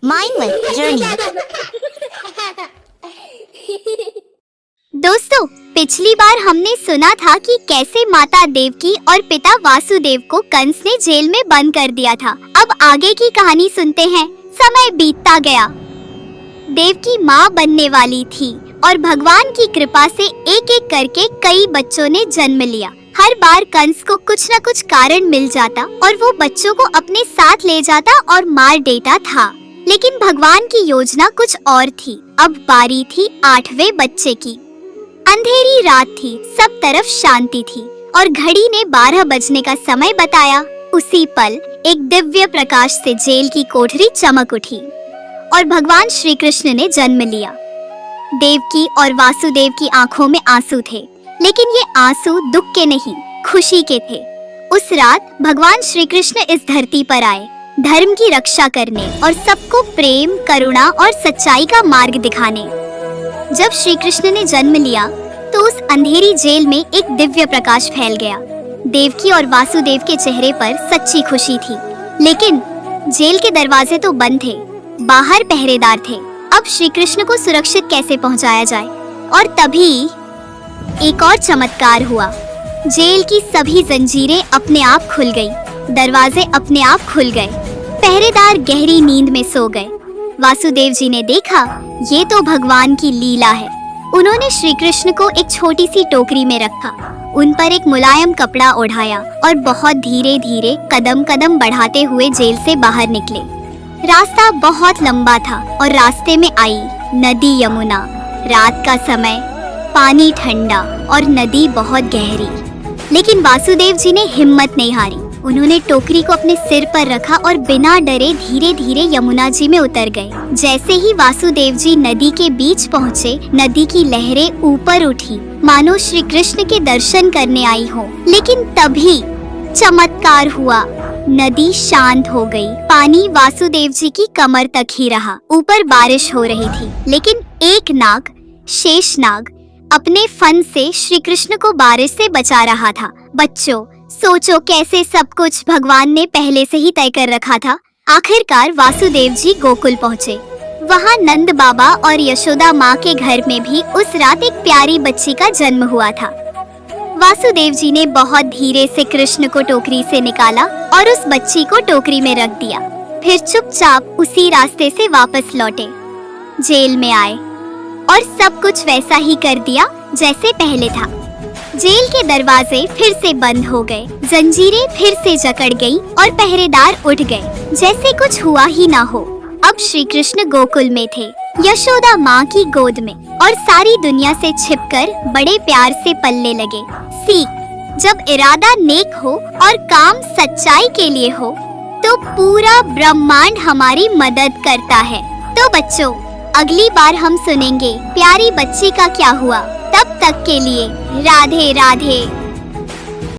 Mindless Journey। दोस्तों, पिछली बार हमने सुना था कि कैसे माता देवकी और पिता वासुदेव को कंस ने जेल में बंद कर दिया था। अब आगे की कहानी सुनते हैं। समय बीतता गया। देवकी माँ बनने वाली थी और भगवान की कृपा से एक एक करके कई बच्चों ने जन्म लिया। हर बार कंस को कुछ न कुछ कारण मिल जाता और वो बच्चों को अपने साथ ले जाता और मार देता था। लेकिन भगवान की योजना कुछ और थी। अब बारी थी 8वें बच्चे की। अंधेरी रात थी, सब तरफ शांति थी और घड़ी ने 12 बजने का समय बताया। उसी पल एक दिव्य प्रकाश से जेल की कोठरी चमक उठी और भगवान श्री कृष्ण ने जन्म लिया। देवकी और वासुदेव की आंखों में आंसू थे, लेकिन ये आंसू दुख के नहीं, खुशी के थे। उस रात भगवान श्री कृष्ण इस धरती पर आए, धर्म की रक्षा करने और सबको प्रेम, करुणा और सच्चाई का मार्ग दिखाने। जब श्री कृष्ण ने जन्म लिया तो उस अंधेरी जेल में एक दिव्य प्रकाश फैल गया। देवकी और वासुदेव के चेहरे पर सच्ची खुशी थी, लेकिन जेल के दरवाजे तो बंद थे, बाहर पहरेदार थे। अब श्री कृष्ण को सुरक्षित कैसे पहुंचाया जाए? और तभी एक और चमत्कार हुआ। जेल की सभी जंजीरें अपने आप खुल गई, दरवाजे अपने आप खुल गए, पहरेदार गहरी नींद में सो गए। वासुदेव जी ने देखा, ये तो भगवान की लीला है। उन्होंने श्री कृष्ण को एक छोटी सी टोकरी में रखा, उन पर एक मुलायम कपड़ा ओढ़ाया और बहुत धीरे धीरे कदम कदम बढ़ाते हुए जेल से बाहर निकले। रास्ता बहुत लंबा था और रास्ते में आई नदी यमुना। रात का समय, पानी ठंडा और नदी बहुत गहरी, लेकिन वासुदेव जी ने हिम्मत नहीं हारी। उन्होंने टोकरी को अपने सिर पर रखा और बिना डरे धीरे धीरे यमुना जी में उतर गए। जैसे ही वासुदेव जी नदी के बीच पहुँचे, नदी की लहरें ऊपर उठी, मानो श्री कृष्ण के दर्शन करने आई हो। लेकिन तभी चमत्कार हुआ, नदी शांत हो गई। पानी वासुदेव जी की कमर तक ही रहा। ऊपर बारिश हो रही थी, लेकिन एक नाग, शेषनाग, अपने फन से श्री कृष्ण को बारिश से बचा रहा था। बच्चों, सोचो कैसे सब कुछ भगवान ने पहले से ही तय कर रखा था। आखिरकार वासुदेव जी गोकुल पहुँचे। वहाँ नंद बाबा और यशोदा माँ के घर में भी उस रात एक प्यारी बच्ची का जन्म हुआ था। वासुदेव जी ने बहुत धीरे से कृष्ण को टोकरी से निकाला और उस बच्ची को टोकरी में रख दिया। फिर चुपचाप उसी रास्ते से वापस लौटे, जेल में आए और सब कुछ वैसा ही कर दिया जैसे पहले था। जेल के दरवाजे फिर से बंद हो गए, जंजीरें फिर से जकड़ गईं और पहरेदार उठ गए, जैसे कुछ हुआ ही ना हो। अब श्री कृष्ण गोकुल में थे, यशोदा माँ की गोद में, और सारी दुनिया से छिपकर बड़े प्यार से पलने लगे। सीख, जब इरादा नेक हो और काम सच्चाई के लिए हो तो पूरा ब्रह्मांड हमारी मदद करता है। तो बच्चों, अगली बार हम सुनेंगे प्यारी बच्ची का क्या हुआ। तब तक के लिए राधे राधे।